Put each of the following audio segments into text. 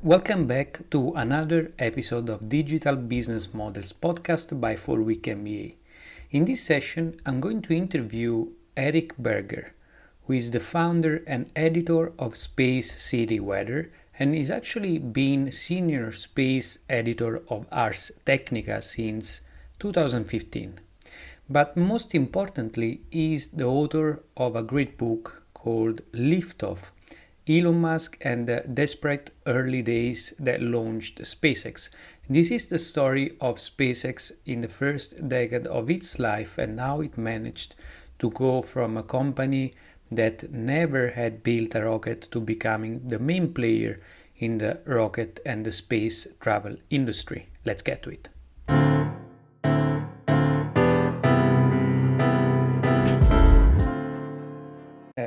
Welcome back to another episode of Digital Business Models podcast by FourWeekMBA. In this session, I'm going to interview Eric Berger, who is the founder and editor of Space City Weather and is actually been senior space editor of Ars Technica since 2015. But most importantly, he is the author of a great book called Liftoff, Elon Musk and the desperate early days that launched SpaceX. This is the story of SpaceX in the first decade of its life and how it managed to go from a company that never had built a rocket to becoming the main player in the rocket and the space travel industry. Let's get to it.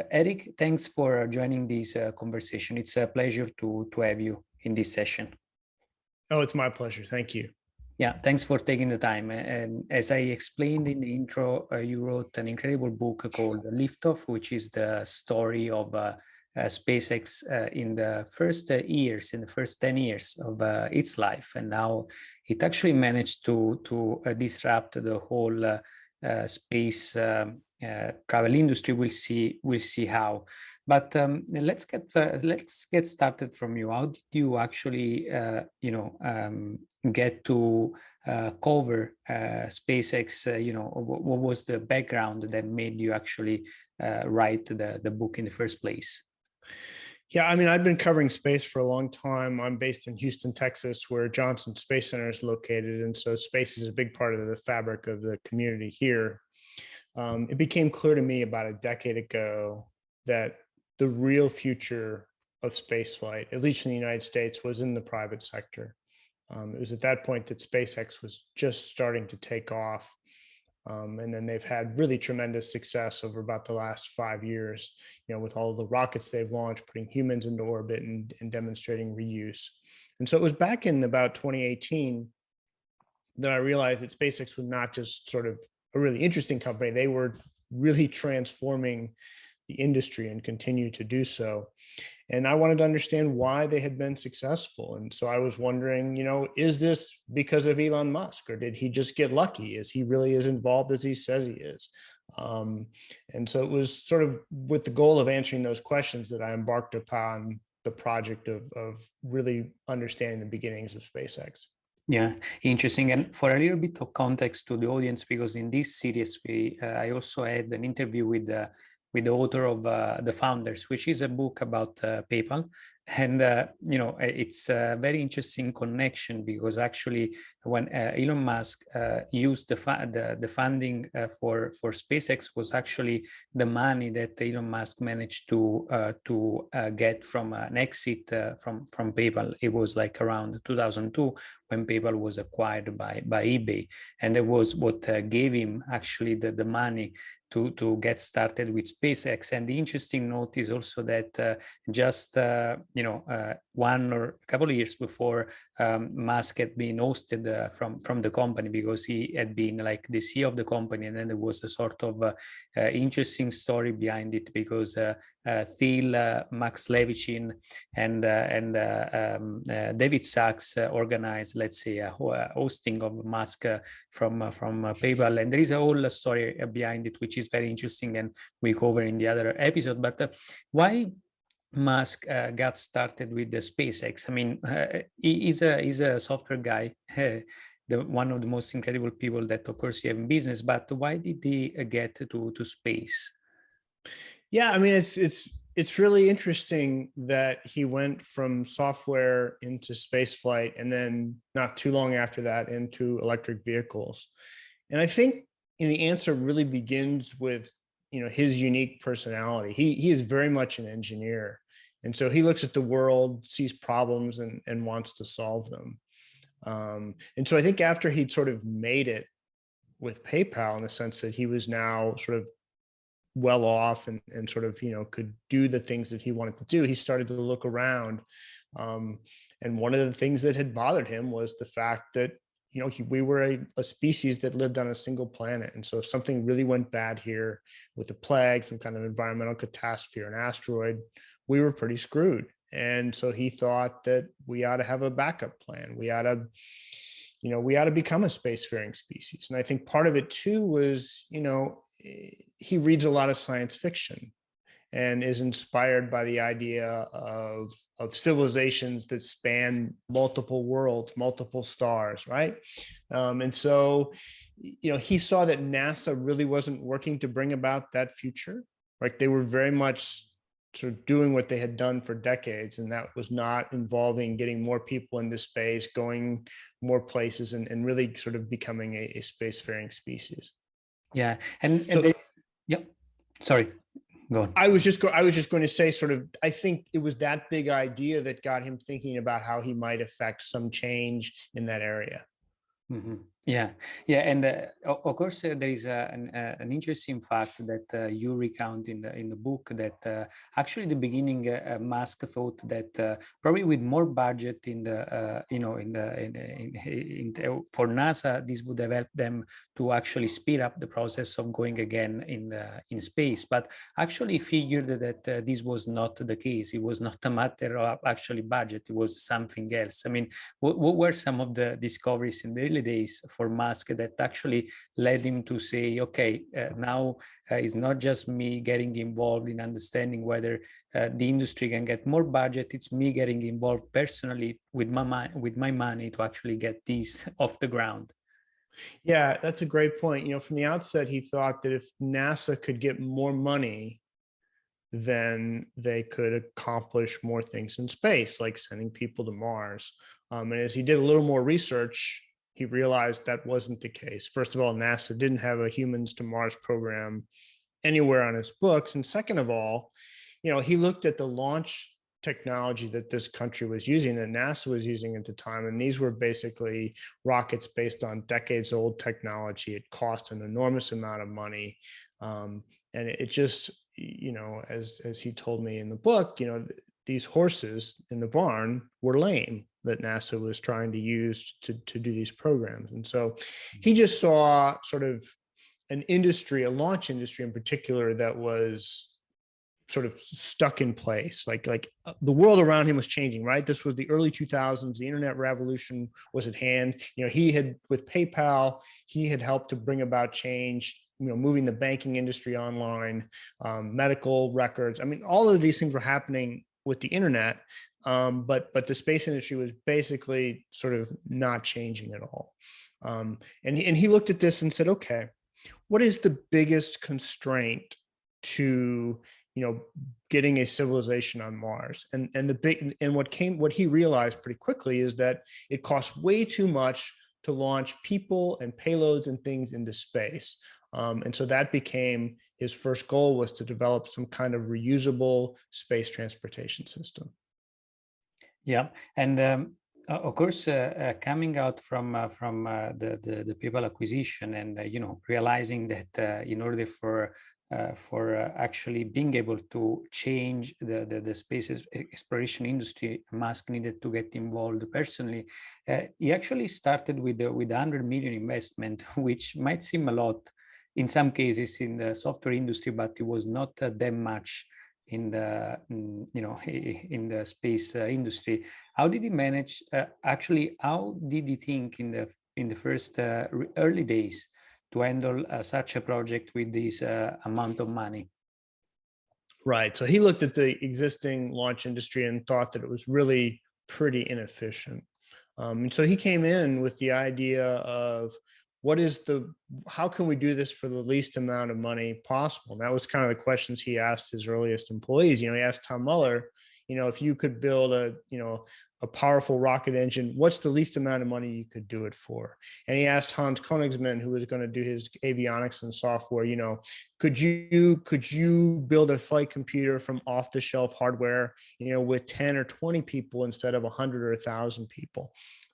Eric, thanks for joining this conversation. It's a pleasure to have you in this session. Oh, it's my pleasure. Thank you. Yeah, thanks for taking the time. And as I explained in the intro, you wrote an incredible book called Liftoff, which is the story of SpaceX in the first years, in the first 10 years of its life. And now it actually managed to disrupt the whole space travel industry. We'll see how. But let's get started from you. How did you actually get to cover SpaceX? What was the background that made you actually write the book in the first place? Yeah, I mean, I've been covering space for a long time. I'm based in Houston, Texas, where Johnson Space Center is located. And so space is a big part of the fabric of the community here. It became clear to me about a decade ago that the real future of spaceflight, at least in the United States, was in the private sector. It was at that point that SpaceX was just starting to take off. And then they've had really tremendous success over about the last 5 years, with all the rockets they've launched, putting humans into orbit and demonstrating reuse. And so it was back in about 2018 that I realized that SpaceX was not just sort of a really interesting company. They were really transforming the industry and continue to do so. And I wanted to understand why they had been successful. And so I was wondering, is this because of Elon Musk, or did he just get lucky? Is he really as involved as he says he is? And so it was sort of with the goal of answering those questions that I embarked upon the project of really understanding the beginnings of SpaceX. Yeah, interesting. And for a little bit of context to the audience, because in this series, I also had an interview with the author of The Founders, which is a book about PayPal. And, it's a very interesting connection because actually when Elon Musk used the funding for SpaceX was actually the money that Elon Musk managed to get from an exit from PayPal. It was like around 2002 when PayPal was acquired by eBay. And that was what gave him actually the money to get started with SpaceX. And the interesting note is also that just one or a couple of years before, Musk had been ousted from the company because he had been like the CEO of the company. And then there was a sort of interesting story behind it because Thiel, Max Levchin, and David Sachs organized, let's say, a hosting of Musk from PayPal. And there is a whole story behind it, which is very interesting, and we cover in the other episode. But why Musk got started with the SpaceX? I mean, he's a software guy, one of the most incredible people that, of course, you have in business. But why did he get to space? Yeah, I mean, it's really interesting that he went from software into space flight, and then not too long after that into electric vehicles. And I think the answer really begins with his unique personality. He is very much an engineer, and so he looks at the world, sees problems, and wants to solve them. And so I think after he'd sort of made it with PayPal, in the sense that he was now sort of well off and sort of could do the things that he wanted to do, he started to look around. And one of the things that had bothered him was the fact that we were a species that lived on a single planet. And so if something really went bad here with a plague, some kind of environmental catastrophe or an asteroid, we were pretty screwed. And so he thought that we ought to have a backup plan. We ought to, we ought to become a spacefaring species. And I think part of it too was, he reads a lot of science fiction and is inspired by the idea of civilizations that span multiple worlds, multiple stars, right? And so, he saw that NASA really wasn't working to bring about that future. Like they were very much sort of doing what they had done for decades, and that was not involving getting more people into space, going more places, and really sort of becoming a spacefaring species. Yeah, and yep. Sorry, go on. I was just going to say, sort of, I think it was that big idea that got him thinking about how he might affect some change in that area. Mm-hmm. Yeah, and of course there is an interesting fact that you recount in the book that actually the beginning Musk thought that probably with more budget in the for NASA, this would have helped them to actually speed up the process of going again in space. But actually figured that this was not the case. It was not a matter of actually budget. It was something else. I mean, what were some of the discoveries in the early days for Musk that actually led him to say, okay, now it's not just me getting involved in understanding whether the industry can get more budget, it's me getting involved personally with my money to actually get these off the ground. Yeah, that's a great point. From the outset, he thought that if NASA could get more money, then they could accomplish more things in space, like sending people to Mars. And as he did a little more research, he realized that wasn't the case. First of all, NASA didn't have a humans to Mars program anywhere on its books. And second of all, he looked at the launch technology that this country was using, that NASA was using at the time. And these were basically rockets based on decades old technology. It cost an enormous amount of money. And it just, as he told me in the book, these horses in the barn were lame that NASA was trying to use to do these programs. And so he just saw sort of an industry, a launch industry in particular, that was sort of stuck in place. Like the world around him was changing, right? This was the early 2000s. The internet revolution was at hand. He had, with PayPal, he had helped to bring about change, moving the banking industry online, medical records. I mean, all of these things were happening with the internet, but the space industry was basically sort of not changing at all. And he looked at this and said, okay, what is the biggest constraint to getting a civilization on Mars? And what he realized pretty quickly is that it costs way too much to launch people and payloads and things into space. And so that became his first goal, was to develop some kind of reusable space transportation system. Yeah, and of course, coming out from the PayPal acquisition, and realizing that in order for actually being able to change the space exploration industry, Musk needed to get involved personally. He actually started with 100 million investment, which might seem a lot in some cases in the software industry, but it was not that much in the in the space industry. How did he manage? Actually, how did he think in the first early days to handle such a project with this amount of money? Right. So he looked at the existing launch industry and thought that it was really pretty inefficient. And so he came in with the idea of, how can we do this for the least amount of money possible? And that was kind of the questions he asked his earliest employees. He asked Tom Mueller, if you could build a powerful rocket engine, what's the least amount of money you could do it for? And he asked Hans Koenigsmann, who was going to do his avionics and software, could you build a flight computer from off the shelf hardware, with 10 or 20 people instead of 100 or 1,000 people?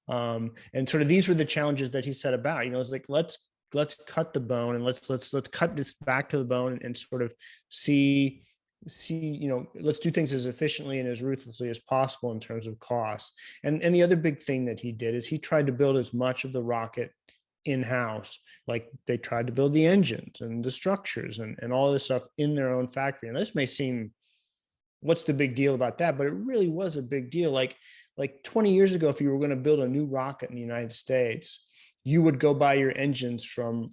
And sort of these were the challenges that he set about. It's like, let's cut the bone, and let's cut this back to the bone, and sort of see, let's do things as efficiently and as ruthlessly as possible in terms of cost. And the other big thing that he did is he tried to build as much of the rocket in-house. Like they tried to build the engines and the structures and all this stuff in their own factory. And this may seem what's the big deal about that? But it really was a big deal. Like 20 years ago, if you were going to build a new rocket in the United States, you would go buy your engines from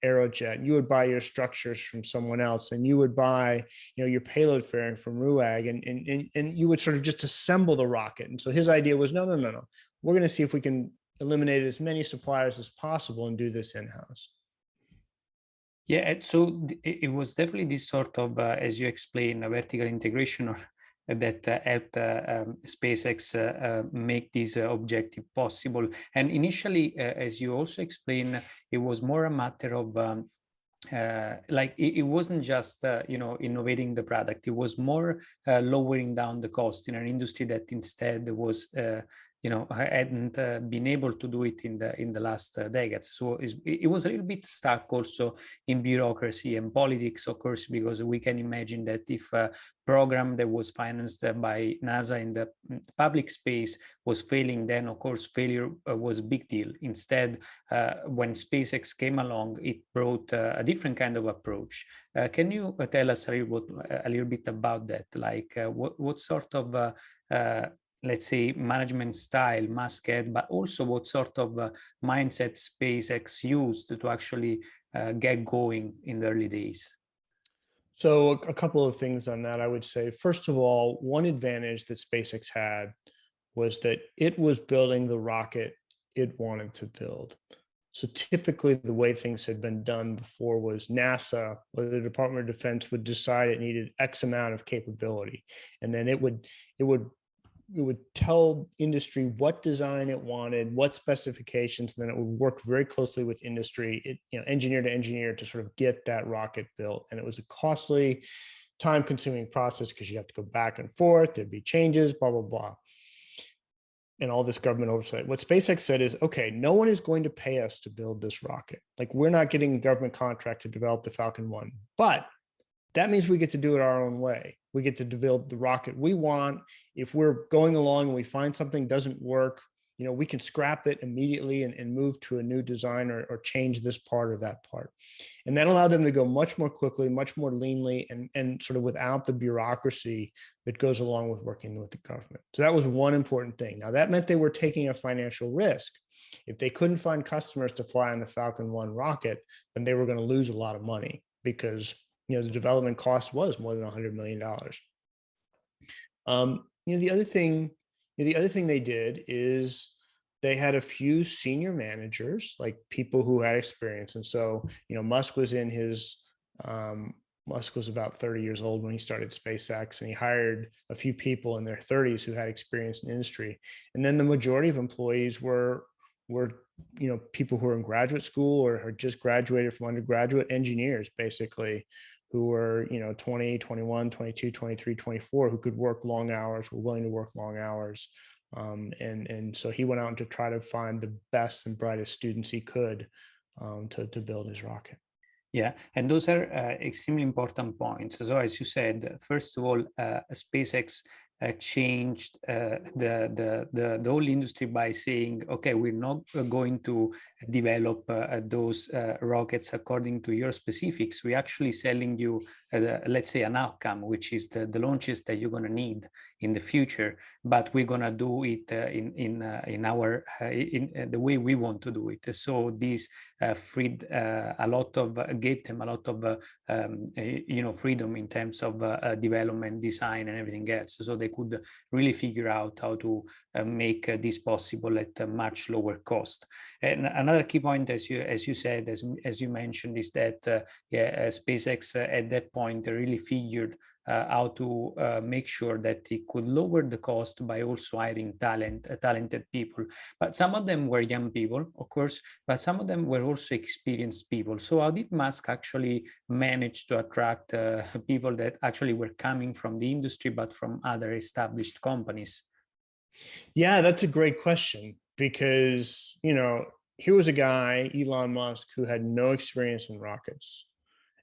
Aerojet, you would buy your structures from someone else, and you would buy, your payload fairing from RUAG, and you would sort of just assemble the rocket. And so his idea was, no, we're going to see if we can eliminate as many suppliers as possible and do this in-house. Yeah, so it was definitely this sort of, as you explained, a vertical integration or that helped SpaceX make this objective possible. And initially, as you also explained, it was more a matter of like it wasn't just innovating the product. It was more lowering down the cost in an industry that instead was hadn't been able to do it in the last decades. So it was a little bit stuck also in bureaucracy and politics, of course, because we can imagine that if a program that was financed by NASA in the public space was failing, then of course failure was a big deal. Instead, when SpaceX came along, it brought a different kind of approach. Can you tell us a little bit about that? Like what sort of let's say management style must get, but also what sort of mindset SpaceX used to actually get going in the early days? So a couple of things on that, I would say. First of all, one advantage that SpaceX had was that it was building the rocket it wanted to build. So typically the way things had been done before was NASA or the Department of Defense would decide it needed X amount of capability. And then it would tell industry what design it wanted, what specifications, and then it would work very closely with industry, engineer to engineer, to sort of get that rocket built. And it was a costly, time-consuming process because you have to go back and forth, there'd be changes, blah, blah, blah. And all this government oversight. What SpaceX said is, okay, no one is going to pay us to build this rocket. Like, we're not getting a government contract to develop the Falcon 1, but that means we get to do it our own way. We get to build the rocket we want. If we're going along and we find something doesn't work, we can scrap it immediately and move to a new design or change this part or that part. And that allowed them to go much more quickly, much more leanly, and sort of without the bureaucracy that goes along with working with the government. So that was one important thing. Now, that meant they were taking a financial risk. If they couldn't find customers to fly on the Falcon 1 rocket, then they were going to lose a lot of money because the development cost was more than $100 million. The other thing they did is they had a few senior managers, like people who had experience. And so, Musk was about 30 years old when he started SpaceX, and he hired a few people in their 30s who had experience in industry. And then the majority of employees were people who were in graduate school or had just graduated from undergraduate, engineers, basically, who were 20, 21, 22, 23, 24, who could work long hours, were willing to work long hours. And so he went out to try to find the best and brightest students he could to build his rocket. Yeah, and those are extremely important points. So as you said, first of all, SpaceX changed the whole industry by saying, okay, we're not going to develop those rockets according to your specifics. We're actually selling you, let's say, an outcome, which is the launches that you're going to need in the future. But we're going to do it in the way we want to do it. So this gave them a lot of freedom in terms of development, design, and everything else. So they could really figure out how to make this possible at a much lower cost. And another key point, as you said, as you mentioned, is that SpaceX at that point really figured how to make sure that it could lower the cost by also hiring talented people. But some of them were young people, of course, but some of them were also experienced people. So how did Musk actually manage to attract people that actually were coming from the industry, but from other established companies? Yeah, that's a great question, because, here was a guy, Elon Musk, who had no experience in rockets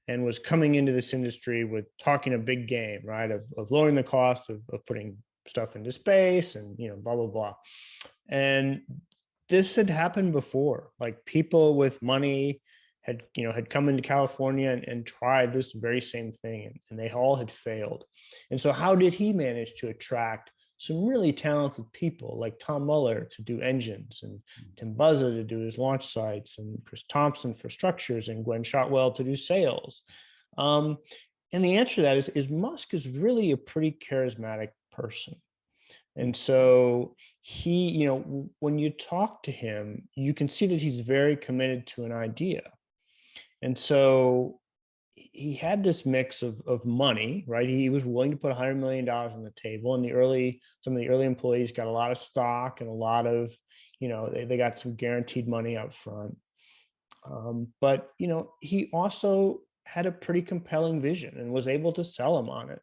and was coming into this industry with talking a big game, right? Of lowering the cost of putting stuff into space and, blah, blah, blah. And this had happened before. Like, people with money had come into California and tried this very same thing, and they all had failed. And so how did he manage to attract some really talented people like Tom Muller to do engines, and Tim Buzza to do his launch sites, and Chris Thompson for structures, and Gwen Shotwell to do sales? And the answer to that is Musk is really a pretty charismatic person. And so he, when you talk to him, you can see that he's very committed to an idea. And so he had this mix of money, right? He was willing to put $100 million on the table. And some of the early employees got a lot of stock and a lot of, they got some guaranteed money up front. But, he also had a pretty compelling vision and was able to sell them on it.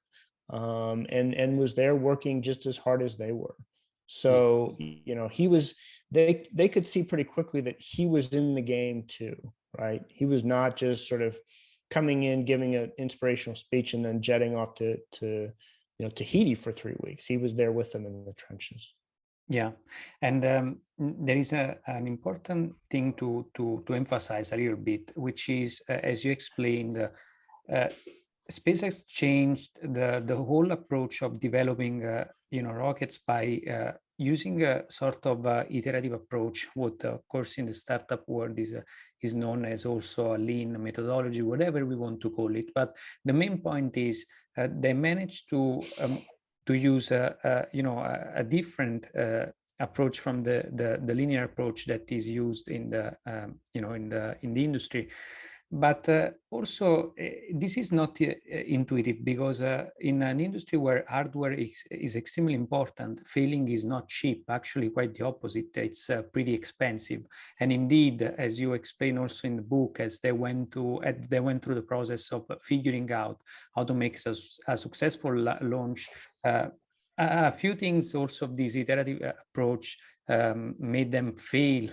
And was there working just as hard as they were. So, they could see pretty quickly that he was in the game too, right? He was not just sort of coming in, giving an inspirational speech and then jetting off to Tahiti for 3 weeks. He was there with them in the trenches. Yeah, and there is an important thing to emphasize a little bit, which is, as you explained, SpaceX changed the whole approach of developing rockets by using a sort of iterative approach, what of course in the startup world is known as also a lean methodology, whatever we want to call it. But the main point is they managed to use a different approach from the linear approach that is used in the in the industry. But also, this is not intuitive, because in an industry where hardware is extremely important, failing is not cheap. Actually, quite the opposite. It's pretty expensive. And indeed, as you explain also in the book, as they went through the process of figuring out how to make a successful launch, a few things also of this iterative approach made them fail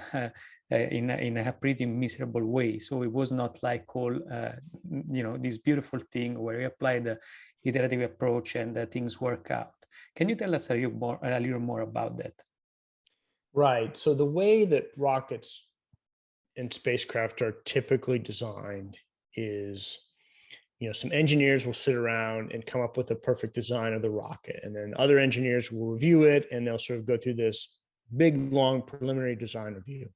in a pretty miserable way. So it was not like all, this beautiful thing where we apply the iterative approach and things work out. Can you tell us a little more about that? Right. So the way that rockets and spacecraft are typically designed is, some engineers will sit around and come up with a perfect design of the rocket, and then other engineers will review it, and they'll sort of go through this big, long preliminary design review.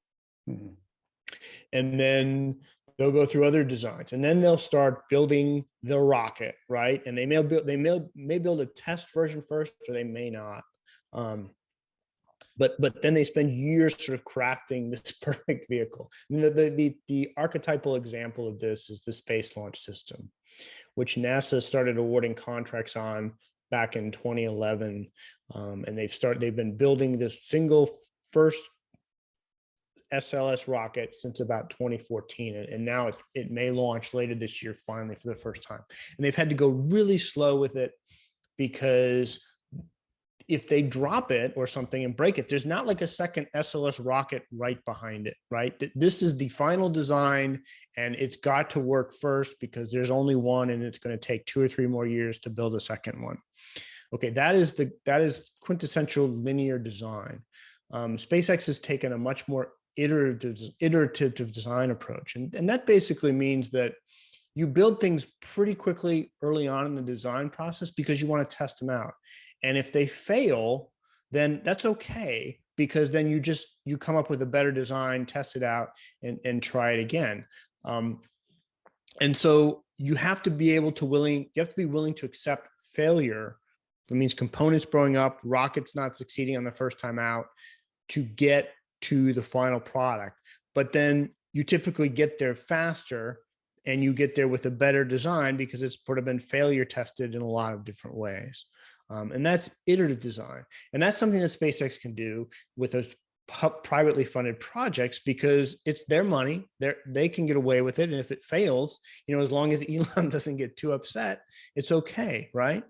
Mm-hmm. And then they'll go through other designs, and then they'll start building the rocket, right? And they may build a test version first, or they may not. But then they spend years sort of crafting this perfect vehicle. And the archetypal example of this is the Space Launch System, which NASA started awarding contracts on back in 2011, and they've been building this single first SLS rocket since about 2014, and now it may launch later this year finally for the first time. And they've had to go really slow with it, because if they drop it or something and break it, there's not like a second SLS rocket right behind it, right? This is the final design, and it's got to work first because there's only one, and it's going to take 2 or 3 more years to build a second one. Okay, that is quintessential linear design. SpaceX has taken a much more iterative design approach, and that basically means that you build things pretty quickly early on in the design process because you want to test them out. And if they fail, then that's okay, because then you come up with a better design, test it out, and try it again. And so you have to be willing to accept failure. That means components blowing up, rockets not succeeding on the first time out, to get to the final product. But then you typically get there faster, and you get there with a better design because it's sort of been failure tested in a lot of different ways. And that's iterative design. And that's something that SpaceX can do with those privately funded projects, because it's their money. They can get away with it. And if it fails, as long as Elon doesn't get too upset, it's okay, right?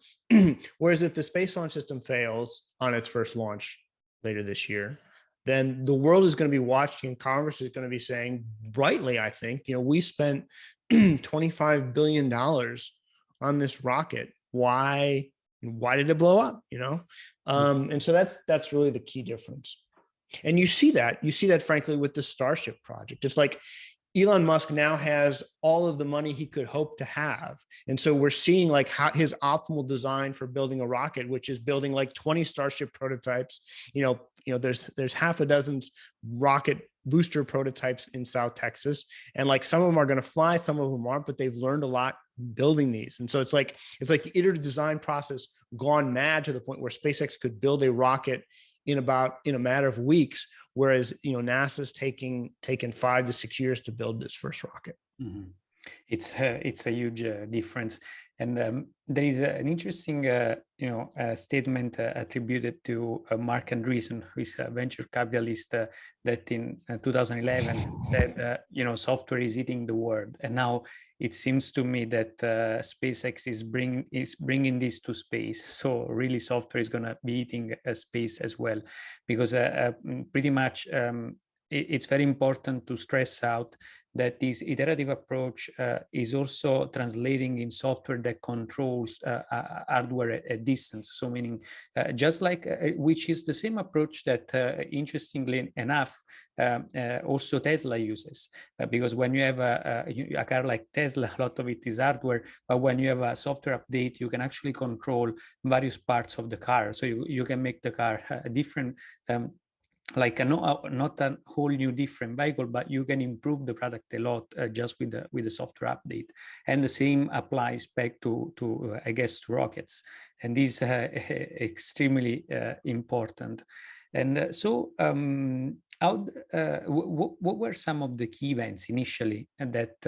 Whereas if the Space Launch System fails on its first launch later this year, then the world is going to be watching, and Congress is going to be saying, rightly, I think, we spent $25 billion on this rocket. Why did it blow up? And so that's really the key difference. And you see that frankly with the Starship project. It's like Elon Musk now has all of the money he could hope to have. And so we're seeing like how his optimal design for building a rocket, which is building like 20 Starship prototypes. There's half a dozen rocket booster prototypes in South Texas. And like some of them are going to fly, some of them aren't, but they've learned a lot building these. And so it's like the iterative design process gone mad to the point where SpaceX could build a rocket in a matter of weeks, whereas NASA's taken 5 to 6 years to build this first rocket. Mm-hmm. It's a huge difference, and there is an interesting statement attributed to Mark Andreessen, who is a venture capitalist, that in 2011 said software is eating the world, and now it seems to me that SpaceX is bringing this to space. So really, software is going to be eating space as well, because pretty much it's very important to stress out that this iterative approach is also translating in software that controls hardware at distance. So meaning just like, which is the same approach that interestingly enough, also Tesla uses, because when you have a car like Tesla, a lot of it is hardware, but when you have a software update, you can actually control various parts of the car. So you can make the car a different, like not a whole new different vehicle, but you can improve the product a lot just with the software update. And the same applies back to I guess to rockets, and this is extremely important. And so what were some of the key events initially that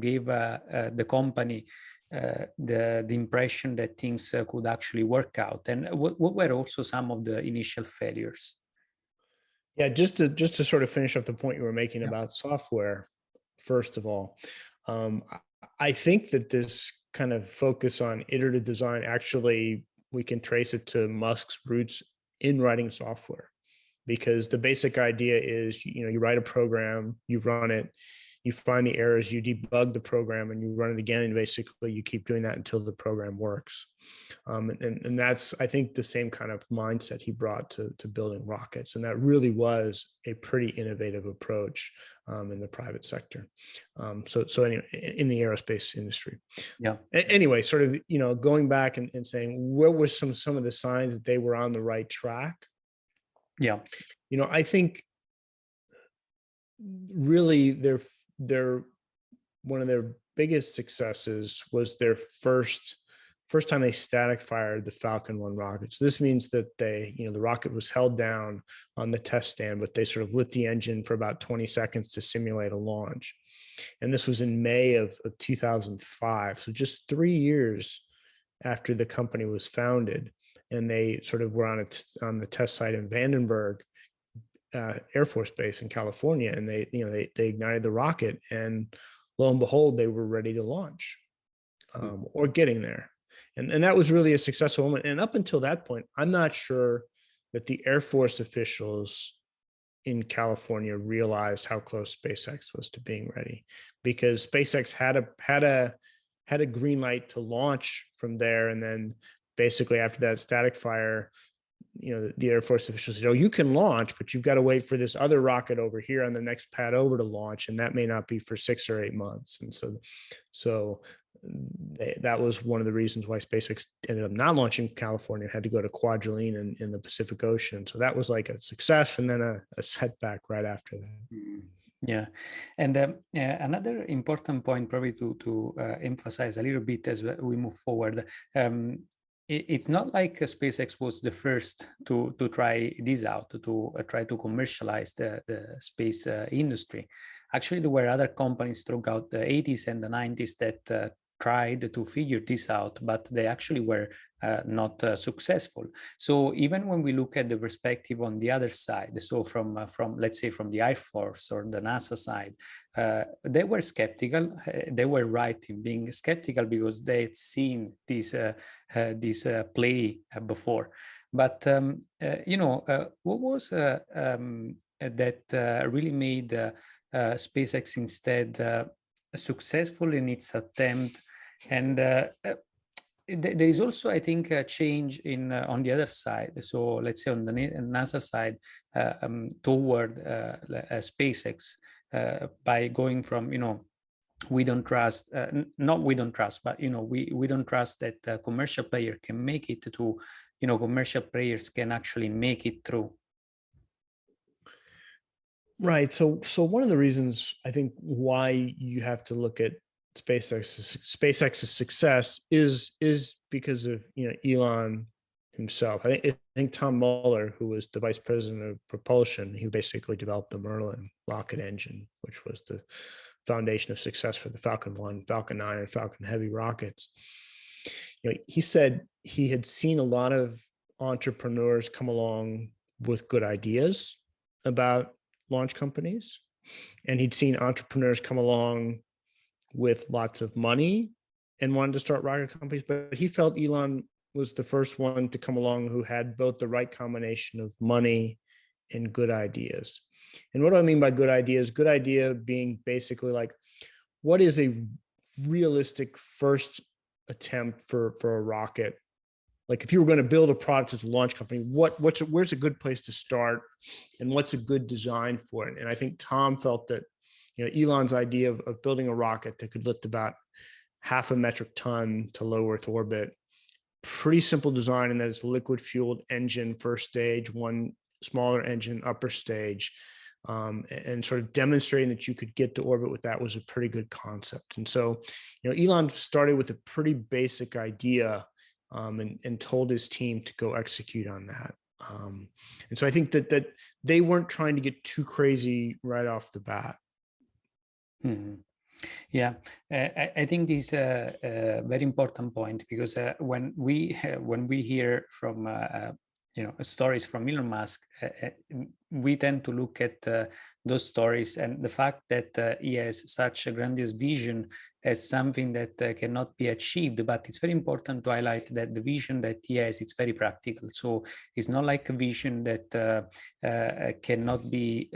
gave the company the impression that things could actually work out, and what were also some of the initial failures? Yeah, just to sort of finish up the point you were making about software, first of all, I think that this kind of focus on iterative design, actually, we can trace it to Musk's roots in writing software, because the basic idea is, you write a program, you run it, you find the errors, you debug the program, and you run it again. And basically you keep doing that until the program works. And that's, I think, the same kind of mindset he brought to building rockets. And that really was a pretty innovative approach in the private sector. So anyway, in the aerospace industry. Yeah. Anyway, sort of, going back and saying, what were some of the signs that they were on the right track? Yeah. I think really their one of their biggest successes was their first time they static fired the Falcon 1 rocket. So this means that the rocket was held down on the test stand, but they sort of lit the engine for about 20 seconds to simulate a launch. And this was in May of 2005. So just 3 years after the company was founded, and they sort of were on the test site in Vandenberg Air Force Base in California, and they ignited the rocket, and lo and behold, they were ready to launch, or getting there. And that was really a successful moment. And up until that point, I'm not sure that the Air Force officials in California realized how close SpaceX was to being ready, because SpaceX had a green light to launch from there. And then basically after that static fire, the Air Force officials said, "Oh, you can launch, but you've got to wait for this other rocket over here on the next pad over to launch, and that may not be for 6 or 8 months." And so that was one of the reasons why SpaceX ended up not launching California, had to go to Kwajalein in the Pacific Ocean. So that was like a success, and then a setback right after that. Yeah, and another important point probably to emphasize a little bit as we move forward. It's not like SpaceX was the first to try this out, to try to commercialize the space industry. Actually, there were other companies throughout the 80s and the 90s that tried to figure this out, but they actually were not successful. So even when we look at the perspective on the other side, so from let's say from the Air Force or the NASA side, they were skeptical. They were right in being skeptical because they had seen this play before. But what was that really made SpaceX instead successful in its attempt? And there is also, I think, a change in on the other side. So let's say on the NASA side, toward SpaceX, by going from, we don't trust, not we don't trust, but we don't trust that a commercial player can make it to, commercial players can actually make it through. Right. So one of the reasons I think why you have to look at SpaceX's success is because of Elon himself. I think Tom Mueller, who was the vice president of propulsion, he basically developed the Merlin rocket engine, which was the foundation of success for the Falcon 1, Falcon 9, and Falcon Heavy rockets. He said he had seen a lot of entrepreneurs come along with good ideas about launch companies, and he'd seen entrepreneurs come along with lots of money and wanted to start rocket companies, but he felt Elon was the first one to come along who had both the right combination of money and good ideas. And what do I mean by good ideas? Good idea being basically like, what is a realistic first attempt for a rocket? Like if you were going to build a product as a launch company, where's a good place to start, and what's a good design for it? And I think Tom felt that, Elon's idea of building a rocket that could lift about 0.5 metric ton to low Earth orbit, pretty simple design, and that it's liquid fueled engine first stage, one smaller engine upper stage, and sort of demonstrating that you could get to orbit with that was a pretty good concept. And so, Elon started with a pretty basic idea, and told his team to go execute on that. And so I think that they weren't trying to get too crazy right off the bat. Mm-hmm. Yeah, I think this is a very important point, because when we hear from stories from Elon Musk, we tend to look at those stories and the fact that he has such a grandiose vision as something that cannot be achieved. But it's very important to highlight that the vision that he has, it's very practical. So it's not like a vision that cannot be,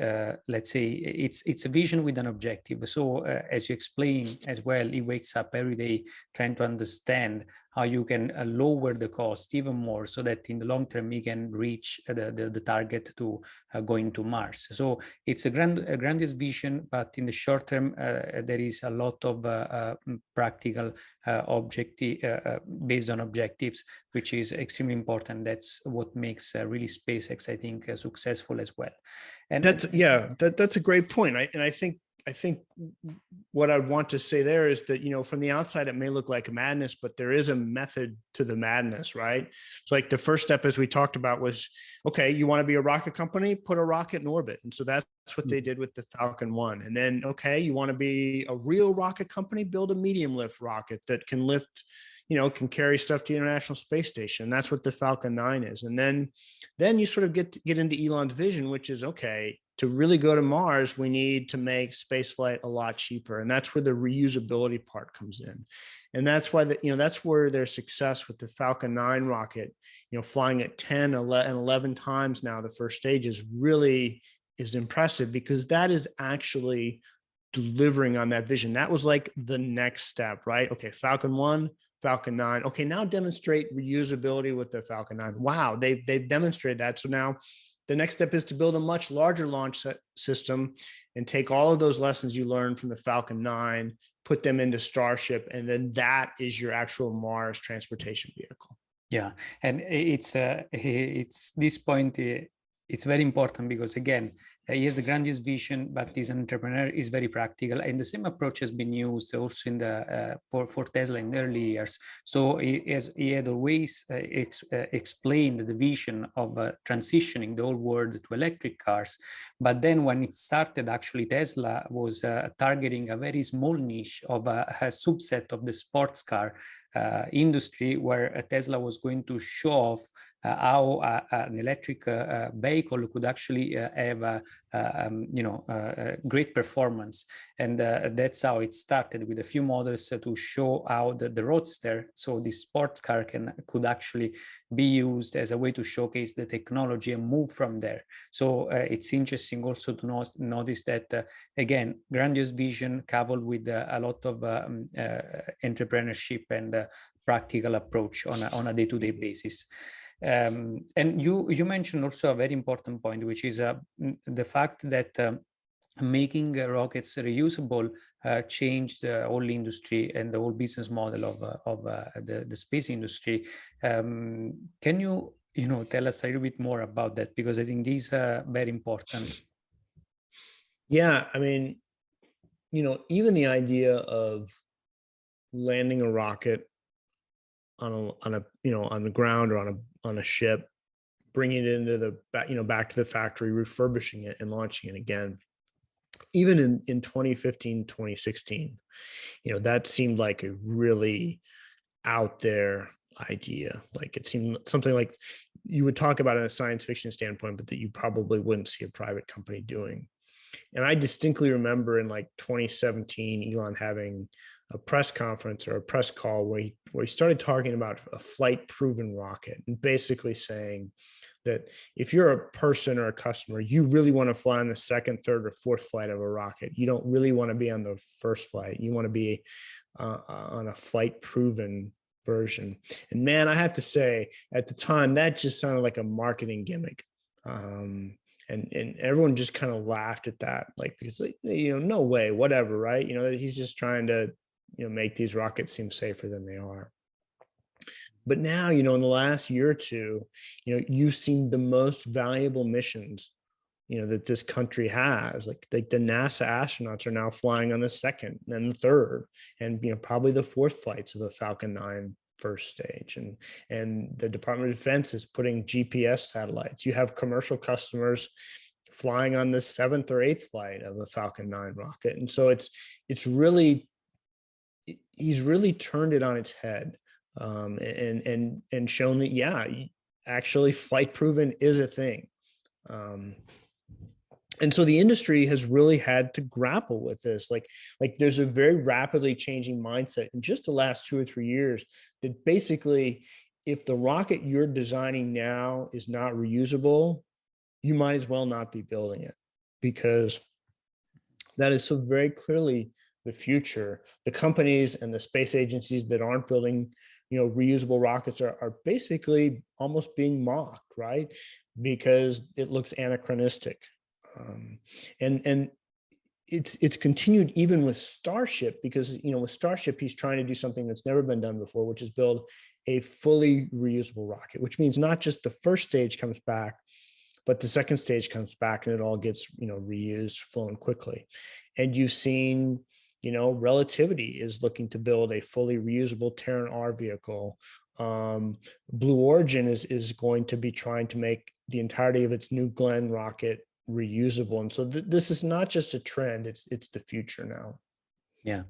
let's say, it's a vision with an objective. So as you explain as well, he wakes up every day trying to understand how you can lower the cost even more, so that in the long term he can reach the target to going to Mars. So it's a grandiose vision, but in the short term there is a lot of practical objective based on objectives, which is extremely important. That's what makes really SpaceX, I think, successful as well. And that's a great point. I think what I want to say there is that, from the outside, it may look like madness, but there is a method to the madness, right? So like the first step, as we talked about, was, okay, you want to be a rocket company, put a rocket in orbit. And so that's what they did with the Falcon 1. And then, okay, you want to be a real rocket company, build a medium lift rocket that can lift, can carry stuff to the International Space Station. That's what the Falcon 9 is. And then you sort of get into Elon's vision, which is, okay, to really go to Mars, we need to make spaceflight a lot cheaper. And that's where the reusability part comes in. And that's why that's where their success with the Falcon 9 rocket, flying at 10, 11 times now, the first stage is impressive, because that is actually delivering on that vision. That was like the next step, right? Okay, Falcon 1, Falcon 9. Okay, now demonstrate reusability with the Falcon 9. Wow, they've demonstrated that. So now the next step is to build a much larger launch system and take all of those lessons you learned from the Falcon 9, put them into Starship, and then that is your actual Mars transportation vehicle. Yeah, and it's this point. It's very important because, again, he has a grandiose vision, but he's an entrepreneur, is very practical. And the same approach has been used also in the for Tesla in the early years. So he had always explained the vision of transitioning the whole world to electric cars. But then when it started, actually, Tesla was targeting a very small niche of a subset of the sports car industry, where Tesla was going to show off how an electric vehicle could actually have great performance. And that's how it started, with a few models to show how the Roadster, so the sports car, could actually be used as a way to showcase the technology and move from there. So it's interesting also to notice that, again, grandiose vision coupled with a lot of entrepreneurship and practical approach on a day-to-day basis. And you mentioned also a very important point, which is the fact that making rockets reusable changed the whole industry and the whole business model of the space industry. Can you tell us a little bit more about that, because I think these are very important. Yeah, I mean, even the idea of landing a rocket on the ground or on a ship, bringing it into the back to the factory, refurbishing it and launching it again. Even in 2015, 2016, that seemed like a really out there idea. Like it seemed something like you would talk about it in a science fiction standpoint, but that you probably wouldn't see a private company doing. And I distinctly remember in like 2017, Elon having a press conference or a press call where he started talking about a flight proven rocket, and basically saying that if you're a person or a customer, you really want to fly on the second, third, or fourth flight of a rocket. You don't really want to be on the first flight. You want to be on a flight proven version. And man, I have to say, at the time, that just sounded like a marketing gimmick. And everyone just kind of laughed at that, like, because no way, whatever, right? He's just trying to make these rockets seem safer than they are. But now, in the last year or two, you've seen the most valuable missions, that this country has. Like the NASA astronauts are now flying on the second and the third, and probably the fourth flights of a Falcon 9 first stage. And the Department of Defense is putting GPS satellites. You have commercial customers flying on the seventh or eighth flight of a Falcon 9 rocket. And so he's really turned it on its head. And shown that, yeah, actually flight proven is a thing. And so the industry has really had to grapple with this. Like there's a very rapidly changing mindset in just the last 2 or 3 years that basically, if the rocket you're designing now is not reusable, you might as well not be building it, because that is so very clearly the future. The companies and the space agencies that aren't building reusable rockets are basically almost being mocked, right? Because it looks anachronistic. And it's continued even with Starship, because with Starship, he's trying to do something that's never been done before, which is build a fully reusable rocket, which means not just the first stage comes back, but the second stage comes back and it all gets reused, flown quickly. And you've seen Relativity is looking to build a fully reusable Terran R vehicle. Blue Origin is going to be trying to make the entirety of its New Glenn rocket reusable. And so this is not just a trend, it's the future now. Yeah,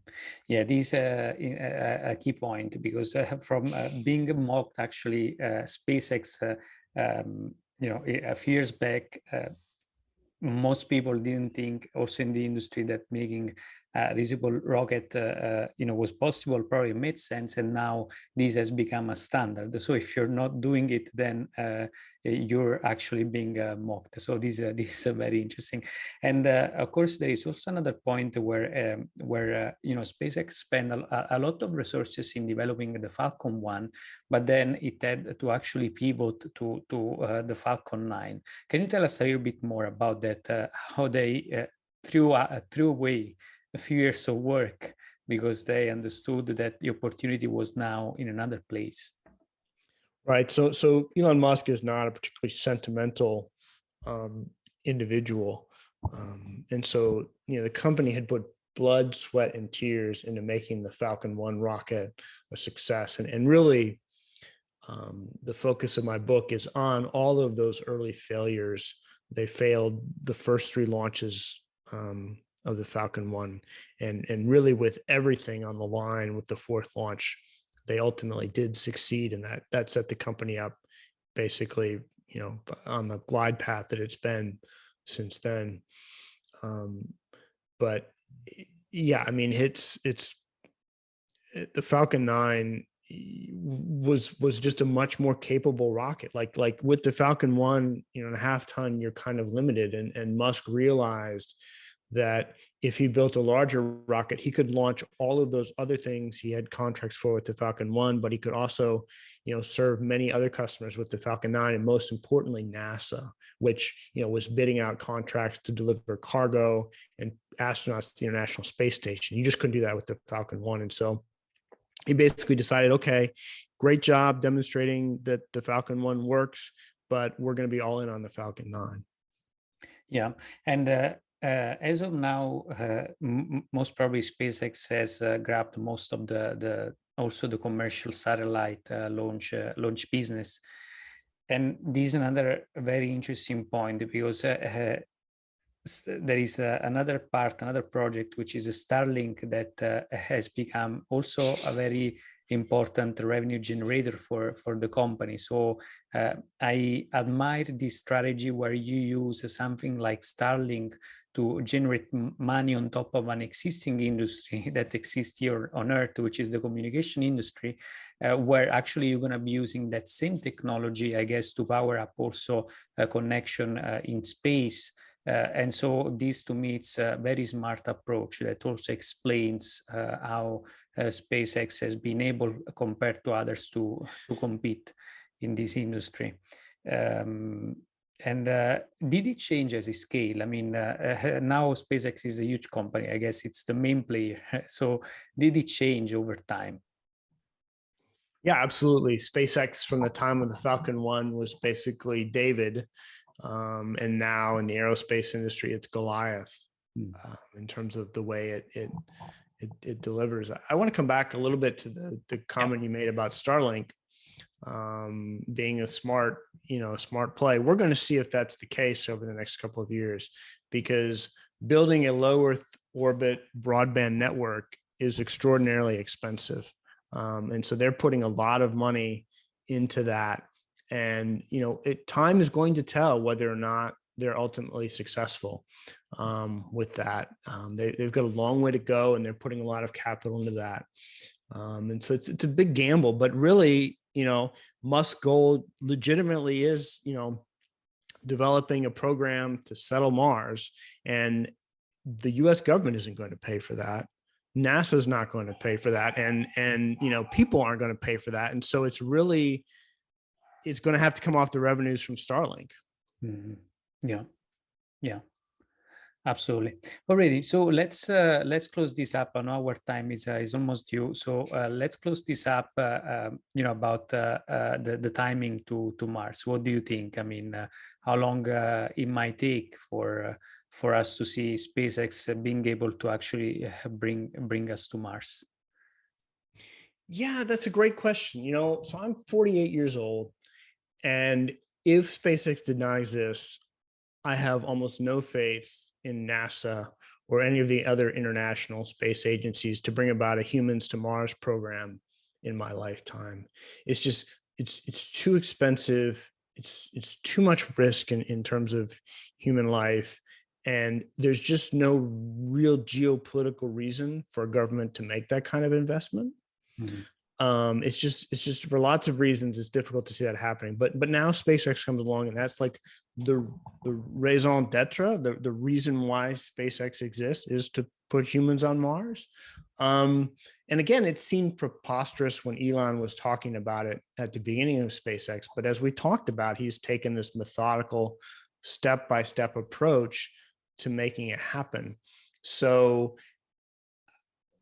this is a key point, because from being mocked, actually, SpaceX, a few years back, most people didn't think, also in the industry, that making a reusable rocket was possible. Probably made sense, and now this has become a standard. So if you're not doing it, then you're actually being mocked. So this is very interesting. And of course, there is also another point where SpaceX spent a lot of resources in developing the Falcon 1, but then it had to actually pivot to the Falcon 9. Can you tell us a little bit more about that? How they threw away a few years of work because they understood that the opportunity was now in another place. Right. So Elon Musk is not a particularly sentimental individual. And so, the company had put blood, sweat, and tears into making the Falcon 1 rocket a success. And really, the focus of my book is on all of those early failures. They failed the first 3 launches of the Falcon 1, and really with everything on the line with the 4th launch, they ultimately did succeed, and that set the company up basically, on the glide path that it's been since then. But yeah, I mean, it's the Falcon 9 was just a much more capable rocket. Like with the Falcon 1, 1/2 ton, you're kind of limited, and Musk realized that if he built a larger rocket, he could launch all of those other things he had contracts for with the Falcon 1, but he could also, serve many other customers with the Falcon 9, and most importantly, NASA, which, was bidding out contracts to deliver cargo and astronauts to the International Space Station. You just couldn't do that with the Falcon 1. And so he basically decided, okay, great job demonstrating that the Falcon 1 works, but we're going to be all in on the Falcon 9. Yeah. And as of now, most probably SpaceX has grabbed most of also the commercial satellite launch business. And this is another very interesting point, because there is another project, which is a Starlink, that has become also a very important revenue generator for the company. So I admire this strategy where you use something like Starlink to generate money on top of an existing industry that exists here on Earth, which is the communication industry, where actually you're going to be using that same technology, I guess, to power up also a connection in space. And so this, to me, it's a very smart approach that also explains how SpaceX has been able, compared to others, to compete in this industry. And did it change as a scale? I mean, now SpaceX is a huge company. I guess it's the main player. So did it change over time? Yeah, absolutely. SpaceX, from the time of the Falcon 1, was basically David. And now in the aerospace industry, it's Goliath in terms of the way it delivers. I want to come back a little bit to the comment you made about Starlink being a smart play. We're going to see if that's the case over the next couple of years, because building a low Earth orbit broadband network is extraordinarily expensive. And so they're putting a lot of money into that. And, time is going to tell whether or not they're ultimately successful with that. They've got a long way to go, and they're putting a lot of capital into that. And so it's a big gamble, but really, Musk's goal legitimately is, developing a program to settle Mars, and the US government isn't going to pay for that. NASA's not going to pay for that. And people aren't going to pay for that. And so it's going to have to come off the revenues from Starlink. Mm-hmm. Yeah, absolutely. Already. So let's close this up. I know our time is almost due. So let's close this up. About the timing to Mars. What do you think? I mean, how long it might take for us to see SpaceX being able to actually bring us to Mars? Yeah, that's a great question. So I'm 48 years old, and if SpaceX did not exist, I have almost no faith in NASA or any of the other international space agencies to bring about a humans to Mars program in my lifetime. It's just, it's too expensive. It's too much risk in terms of human life. And there's just no real geopolitical reason for a government to make that kind of investment. Mm-hmm. It's just for lots of reasons, it's difficult to see that happening. But now SpaceX comes along, and that's like the raison d'etre, the reason why SpaceX exists is to put humans on Mars. And again, it seemed preposterous when Elon was talking about it at the beginning of SpaceX. But as we talked about, he's taken this methodical, step-by-step approach to making it happen. So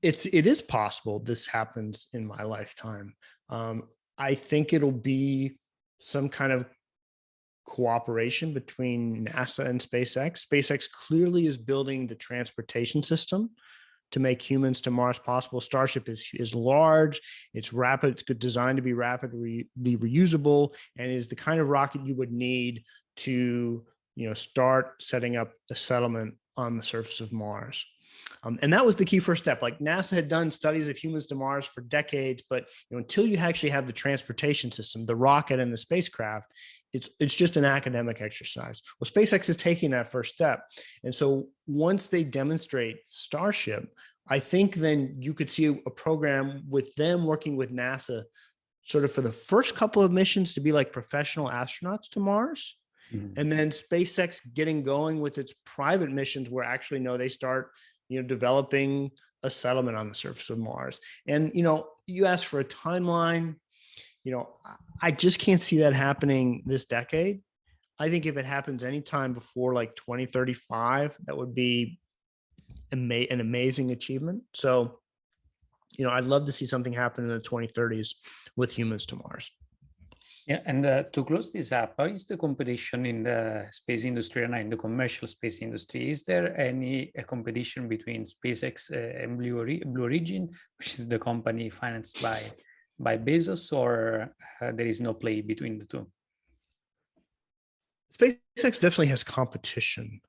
it is possible this happens in my lifetime. I think it'll be some kind of cooperation between NASA and SpaceX. SpaceX clearly is building the transportation system to make humans to Mars possible. Starship is large, it's rapid, it's designed to be rapidly reusable, and is the kind of rocket you would need to start setting up a settlement on the surface of Mars. And that was the key first step. Like, NASA had done studies of humans to Mars for decades, but until you actually have the transportation system, the rocket and the spacecraft, it's just an academic exercise. Well, SpaceX is taking that first step. And so once they demonstrate Starship, I think then you could see a program with them working with NASA sort of for the first couple of missions to be like professional astronauts to Mars. And then SpaceX getting going with its private missions, where actually they start, developing a settlement on the surface of Mars. And you asked for a timeline. I just can't see that happening this decade. I think if it happens anytime before like 2035, that would be an amazing achievement. So, I'd love to see something happen in the 2030s with humans to Mars. Yeah, and to close this up, how is the competition in the space industry and in the commercial space industry? Is there any competition between SpaceX and Blue Origin, which is the company financed by Bezos, or there is no play between the two? SpaceX definitely has competition,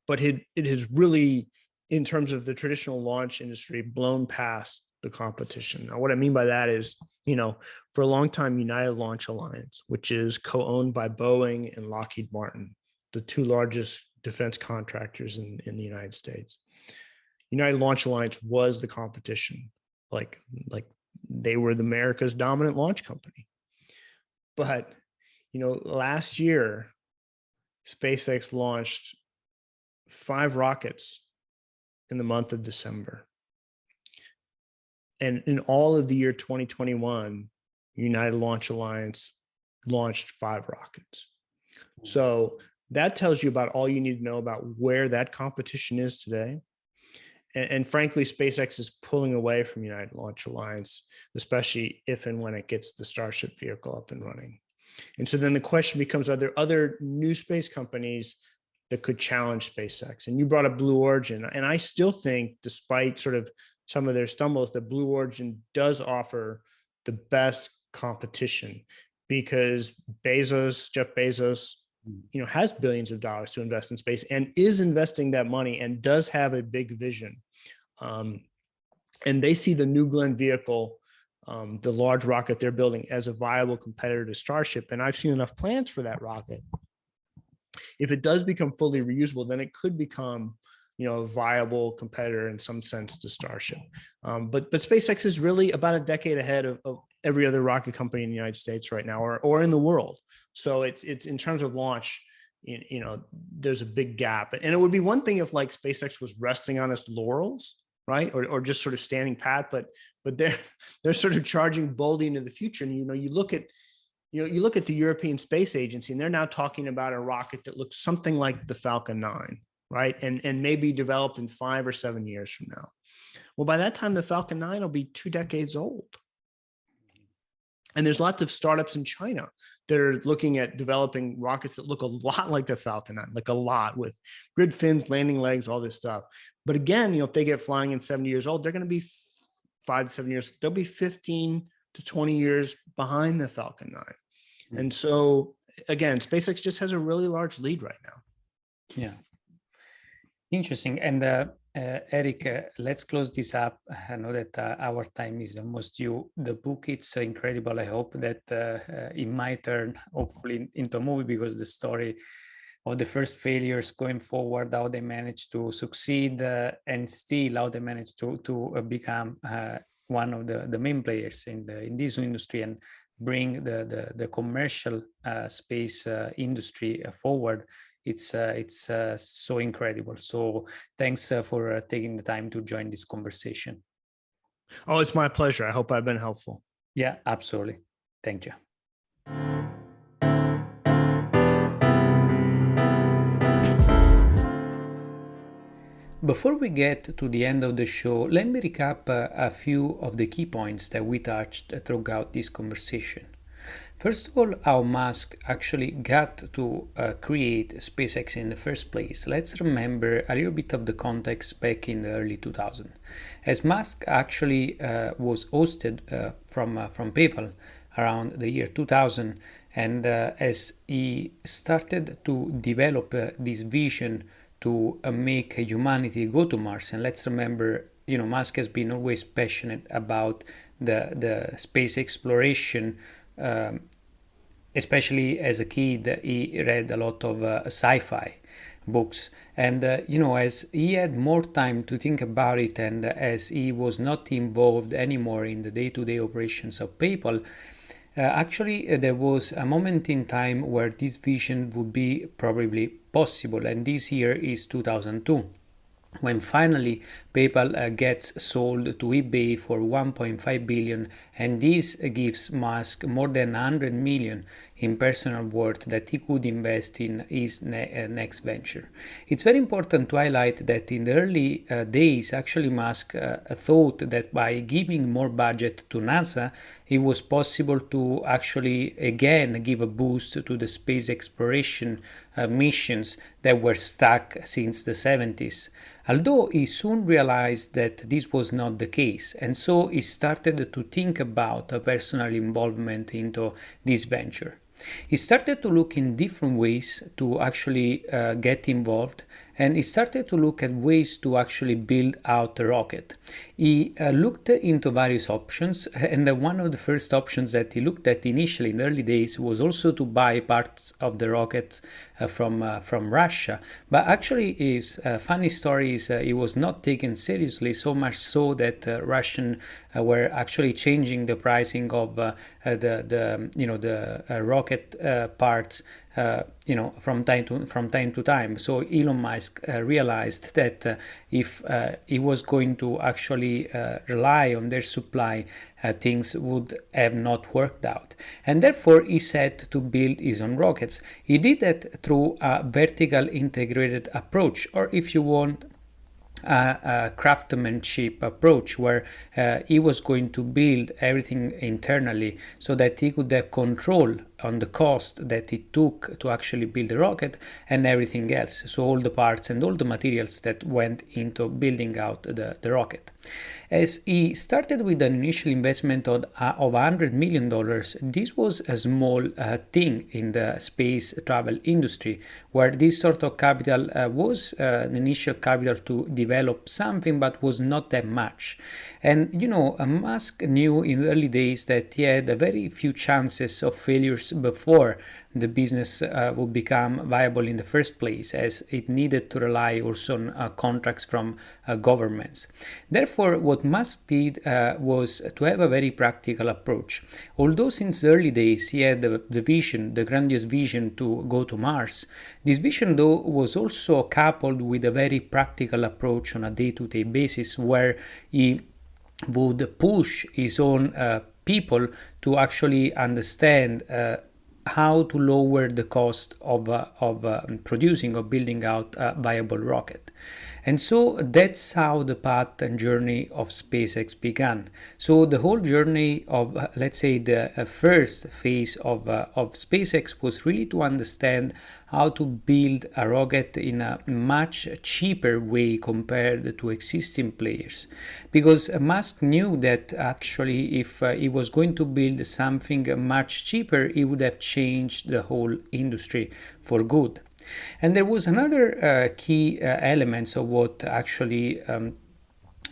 but it has really, in terms of the traditional launch industry, blown past the competition. Now, what I mean by that is, for a long time, United Launch Alliance, which is co-owned by Boeing and Lockheed Martin, the two largest defense contractors in the United States. United Launch Alliance was the competition. Like they were America's dominant launch company. But, last year, SpaceX launched 5 rockets in the month of December. And in all of the year 2021, United Launch Alliance launched 5 rockets. So that tells you about all you need to know about where that competition is today. And frankly, SpaceX is pulling away from United Launch Alliance, especially if and when it gets the Starship vehicle up and running. And so then the question becomes, are there other new space companies that could challenge SpaceX? And you brought up Blue Origin. And I still think, despite sort of some of their stumbles, that Blue Origin does offer the best competition, because Jeff Bezos, has billions of dollars to invest in space and is investing that money and does have a big vision. And they see the New Glenn vehicle, the large rocket they're building, as a viable competitor to Starship. And I've seen enough plans for that rocket. If it does become fully reusable, then it could become, a viable competitor in some sense to Starship. But SpaceX is really about a decade ahead of every other rocket company in the United States right now, or in the world. So it's in terms of launch, there's a big gap. And it would be one thing if like SpaceX was resting on its laurels, right, or just sort of standing pat. But they're sort of charging boldly into the future. And you look at the European Space Agency, and they're now talking about a rocket that looks something like the Falcon 9, right? And maybe developed in 5 or 7 years from now. Well, by that time, the Falcon 9 will be 2 decades old. And there's lots of startups in China that are looking at developing rockets that look a lot like the Falcon 9, like a lot, with grid fins, landing legs, all this stuff. But again, if they get flying in 70 years old, they're going to be 5 to 7 years. They'll be 15 to 20 years behind the Falcon 9. Mm-hmm. And so again, SpaceX just has a really large lead right now. Yeah. Interesting. And Eric, let's close this up. I know that our time is almost due. The book, it's incredible. I hope that it might turn hopefully into a movie, because the story of the first failures going forward, how they managed to succeed, and still how they managed to become one of the main players in this industry, and bring the commercial space industry forward. It's so incredible. So thanks for taking the time to join this conversation. Oh, it's my pleasure. I hope I've been helpful. Yeah, absolutely. Thank you. Before we get to the end of the show, let me recap a few of the key points that we touched throughout this conversation. First of all, how Musk actually got to create SpaceX in the first place. Let's remember a little bit of the context back in the early 2000s. As Musk actually was hosted from PayPal around the year 2000, and as he started to develop this vision to make humanity go to Mars. And let's remember, Musk has been always passionate about the space exploration. Especially as a kid, he read a lot of sci-fi books. And, as he had more time to think about it, and as he was not involved anymore in the day-to-day operations of PayPal, Actually, there was a moment in time where this vision would be probably possible, and this year is 2002, when finally PayPal gets sold to eBay for 1.5 billion, and this gives Musk more than 100 million in personal worth that he could invest in his next venture. It's very important to highlight that in the early days, actually Musk thought that by giving more budget to NASA, it was possible to actually again give a boost to the space exploration missions that were stuck since the 70s. Although he soon realized that this was not the case, and so he started to think about a personal involvement into this venture. He started to look in different ways to actually get involved, and he started to look at ways to actually build out the rocket. He looked into various options, and one of the first options that he looked at initially in the early days was also to buy parts of the rocket from Russia. But actually, his funny story is he was not taken seriously, so much so that Russian were actually changing the pricing of the rocket parts from time to time. So Elon Musk realized that if he was going to actually rely on their supply, things would have not worked out. And therefore, he set to build his own rockets. He did that through a vertical integrated approach, or if you want, a craftsmanship approach, where he was going to build everything internally so that he could have control on the cost that it took to actually build the rocket and everything else. So all the parts and all the materials that went into building out the rocket. As he started with an initial investment of $100 million, this was a small thing in the space travel industry, where this sort of capital was an initial capital to develop something, but was not that much. And Musk knew in the early days that he had a very few chances of failures before the business would become viable in the first place, as it needed to rely also on contracts from governments. Therefore, what Musk did was to have a very practical approach. Although since the early days he had the vision, the grandiose vision to go to Mars, this vision though was also coupled with a very practical approach on a day-to-day basis, where he would push his own people to actually understand how to lower the cost of producing or building out a viable rocket. And so that's how the path and journey of SpaceX began. So the whole journey of, let's say, the first phase of SpaceX was really to understand how to build a rocket in a much cheaper way compared to existing players. Because Musk knew that actually if he was going to build something much cheaper, he would have changed the whole industry for good. And there was another key elements of what actually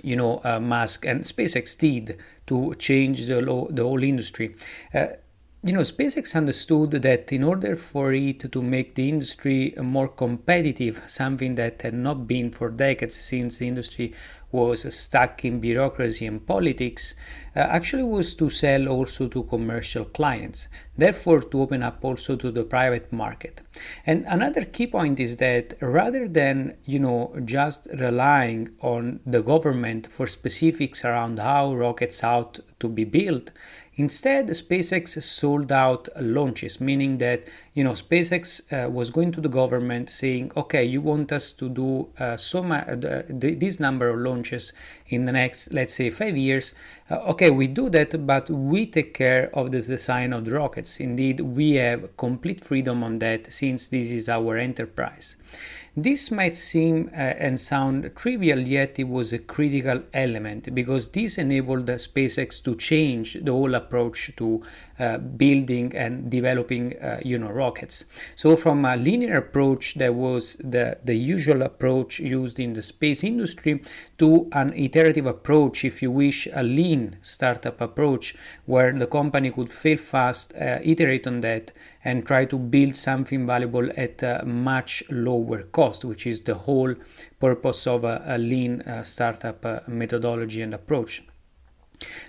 Musk and SpaceX did to change the whole industry. SpaceX understood that in order for it to make the industry more competitive, something that had not been for decades since the industry was stuck in bureaucracy and politics, actually was to sell also to commercial clients, therefore to open up also to the private market. And another key point is that rather than just relying on the government for specifics around how rockets ought to be built, instead, SpaceX sold out launches, meaning that SpaceX was going to the government saying, "Okay, you want us to do this number of launches in the next, let's say, 5 years. Okay, we do that, but we take care of the design of the rockets. Indeed, we have complete freedom on that, since this is our enterprise." This might seem and sound trivial, yet it was a critical element, because this enabled SpaceX to change the whole approach to building and developing rockets. So from a linear approach that was the usual approach used in the space industry, to an iterative approach, if you wish, a lean startup approach, where the company could fail fast, iterate on that, and try to build something valuable at a much lower cost, which is the whole purpose of a lean startup methodology and approach.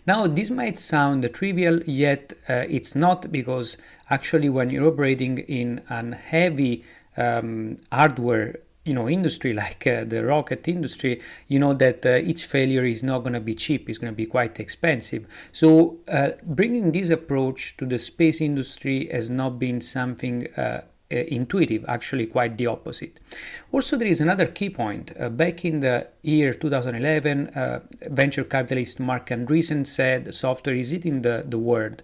Now, this might sound trivial, yet it's not, because actually when you're operating in an heavy hardware industry like the rocket industry, you know that each failure is not going to be cheap. It's going to be quite expensive. So bringing this approach to the space industry has not been something intuitive, actually quite the opposite. Also, there is another key point. Back in the year 2011, venture capitalist Mark Andreessen said software is eating the world.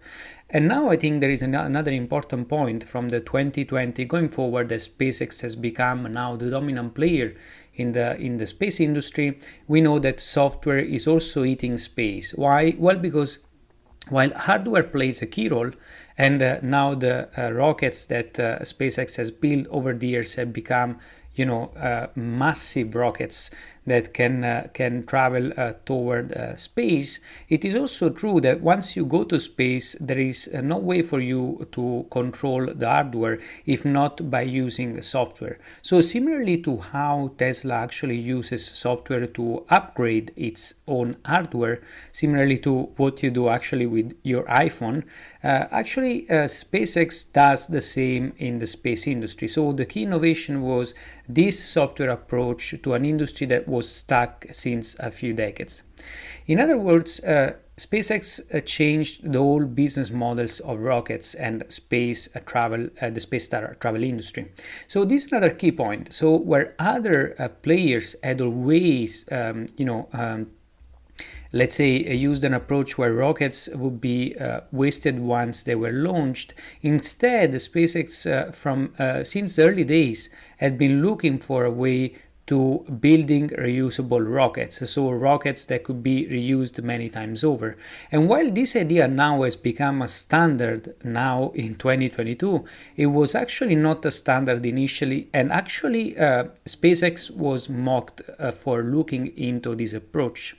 And now I think there is another important point from the 2020 going forward, that SpaceX has become now the dominant player in the space industry. We know that software is also eating space. Why? Well, because while hardware plays a key role, and now the rockets that SpaceX has built over the years have become massive rockets that can travel toward space. It is also true that once you go to space, there is no way for you to control the hardware if not by using software. So similarly to how Tesla actually uses software to upgrade its own hardware, similarly to what you do actually with your iPhone, SpaceX does the same in the space industry. So the key innovation was this software approach to an industry that was stuck since a few decades. In other words, SpaceX changed the whole business models of rockets and space travel, the space travel industry. So this is another key point. So where other players had always, let's say, used an approach where rockets would be wasted once they were launched. Instead, SpaceX, since the early days, had been looking for a way to building reusable rockets, so rockets that could be reused many times over. And while this idea now has become a standard now in 2022, it was actually not a standard initially, and actually SpaceX was mocked for looking into this approach.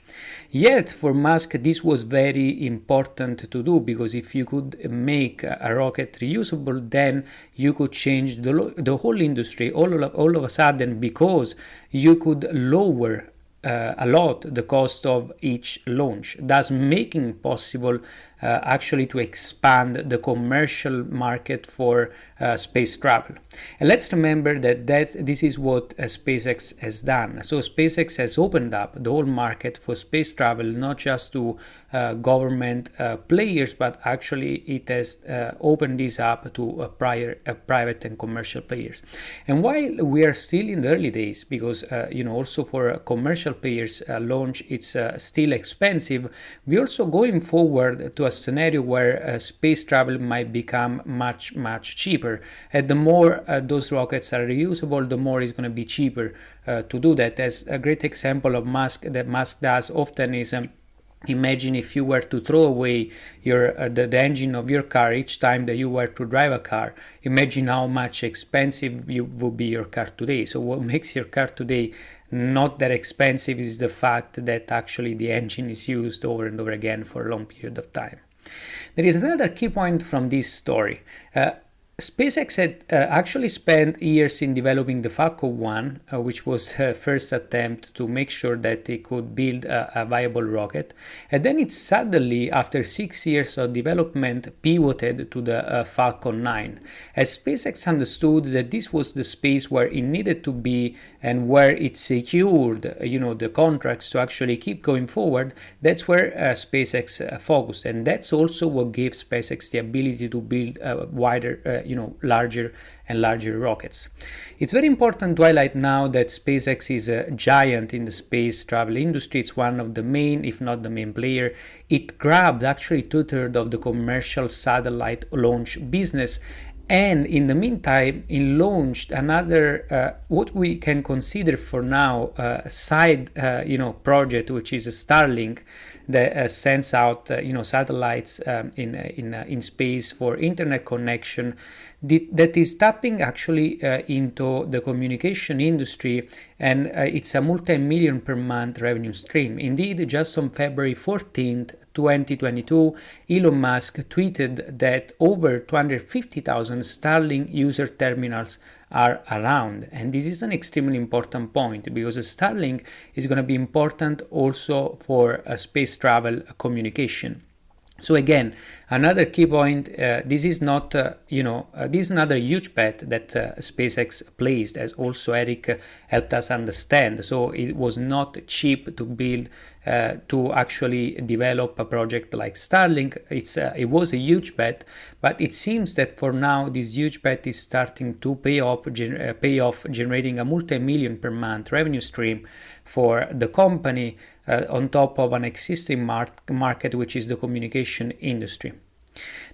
Yet for Musk this was very important to do, because if you could make a rocket reusable, then you could change the whole industry all of a sudden, because you could lower a lot the cost of each launch, thus making possible actually to expand the commercial market for space travel. And let's remember that this is what SpaceX has done. So SpaceX has opened up the whole market for space travel, not just to government players, but actually it has opened this up to private and commercial players. And while we are still in the early days, because also for commercial players launch it's still expensive, we also going forward to a scenario where space travel might become much cheaper. And the more those rockets are reusable, the more it's going to be cheaper to do that. As a great example of Musk does often is imagine if you were to throw away the engine of your car each time that you were to drive a car. Imagine how much expensive would be your car today. So what makes your car today not that expensive is the fact that actually the engine is used over and over again for a long period of time. There is another key point from this story. SpaceX had actually spent years in developing the Falcon 1, which was her first attempt to make sure that it could build a viable rocket. And then it suddenly, after 6 years of development, pivoted to the Falcon 9. As SpaceX understood that this was the space where it needed to be and where it secured, the contracts to actually keep going forward, that's where SpaceX focused. And that's also what gave SpaceX the ability to build a wider larger and larger rockets. It's very important to highlight now that SpaceX is a giant in the space travel industry. It's one of the main, if not the main player. It grabbed actually 2/3 of the commercial satellite launch business. And in the meantime, it launched another, what we can consider for now, a side, project, which is a Starlink that sends out, satellites in space for internet connection. that is tapping actually into the communication industry, and it's a multi-million per month revenue stream. Indeed, just on February 14th, 2022, Elon Musk tweeted that over 250,000 Starlink user terminals are around. And this is an extremely important point, because Starlink is going to be important also for space travel communication. So again, another key point, this is not, this is another huge bet that SpaceX placed, as also Eric helped us understand. So it was not cheap to build, to actually develop a project like Starlink. It was a huge bet, but it seems that for now, this huge bet is starting to pay off, generating a multi-million per month revenue stream for the company, on top of an existing market, which is the communication industry.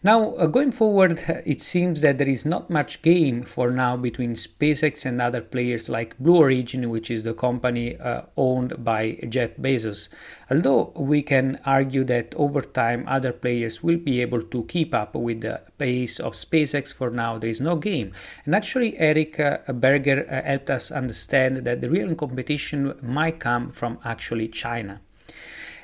Now, going forward, it seems that there is not much game for now between SpaceX and other players like Blue Origin, which is the company owned by Jeff Bezos. Although we can argue that over time other players will be able to keep up with the pace of SpaceX, for now there is no game. And actually, Eric Berger helped us understand that the real competition might come from actually China.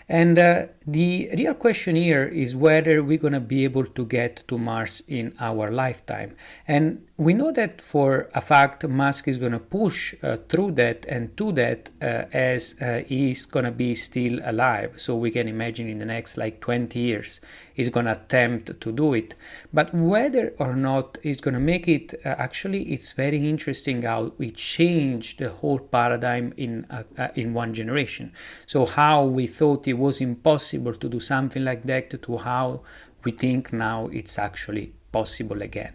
And the real question here is whether we're going to be able to get to Mars in our lifetime. And we know that for a fact Musk is going to push through that and to that as he's going to be still alive. So we can imagine in the next like 20 years he's going to attempt to do it. But whether or not he's going to make it, actually it's very interesting how we changed the whole paradigm in one generation. So how we thought it was impossible to do something like that, to how we think now it's actually possible again.